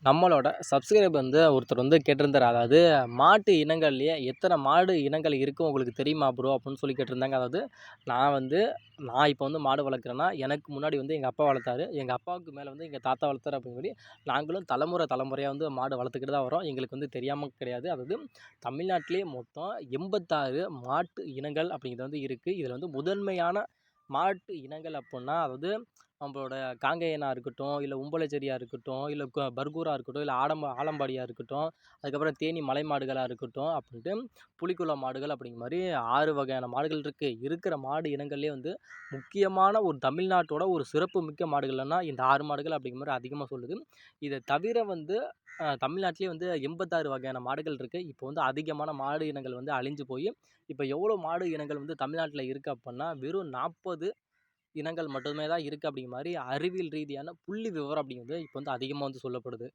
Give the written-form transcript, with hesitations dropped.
நம்மளோட சப்ஸ்கிரைபர் ஒருத்தர் கேட்டிருந்தாரு. அதாவது மாட்டு இனங்கள்லயே எத்தனை மாடு இனங்கள் இருக்கு உங்களுக்கு தெரியுமா ப்ரோ? அப்படின்னு சொல்லி கேட்டிருந்தாங்க. அதாவது நான் இப்போ மாடு வளர்க்குறேன்னா, எனக்கு முன்னாடி எங்க அப்பா வளர்த்தாரு. எங்க அப்பாவுக்கு மேல எங்க தாத்தா வளர்த்தாரு அப்படின்னு சொல்லி, நாங்களும் தலைமுறையா மாடு வளர்த்துக்கிட்டு தான் வரோம். எங்களுக்கு தெரியாம கிடையாது. அதாவது தமிழ்நாட்டிலேயே மொத்தம் 86 மாட்டு இனங்கள் அப்படிங்கிறது இருக்கு. இதுல முதன்மையான மாட்டு இனங்கள் அப்புட்ன்னா, அதாவது நம்மளோட காங்கேயனா இருக்கட்டும், இல்ல உம்பளச்சேரியா இருக்கட்டும், இல்ல பர்கூரா இருக்கட்டும், இல்ல ஆலம்பாடியா இருக்கட்டும், அதுக்கப்புறம் தேனி மலை மாடுகளா இருக்கட்டும் அப்படின்ட்டு புலிக்குள மாடுகள் அப்படிங்கிற மாரி 6 வகையான மாடுகள் இருக்கு. இருக்கிற மாடு இனங்கள்லயே முக்கியமான ஒரு தமிழ்நாட்டோட ஒரு சிறப்பு மிக்க மாடுகள்னா இந்த 6 மாடுகள் அப்படிங்கிற மாரி அதிகமா சொல்லுது. இத தவிர தமிழ்நாட்டிலேயே 86 வகையான மாடுகள் இருக்கு. இப்போ அதிகமான மாடு இனங்கள் அழிஞ்சு போய், இப்ப எவ்வளோ மாடு இனங்கள் தமிழ்நாட்டுல இருக்கு அப்புட்ன்னா, வெறும் 40 இனங்கள் மட்டுமே தான் இருக்கு அப்படிங்கிற மாரி அறிவியல் ரீதியான புள்ளி விவரம் அப்படிங்கிறது இப்போ அதிகமா சொல்லப்படுது.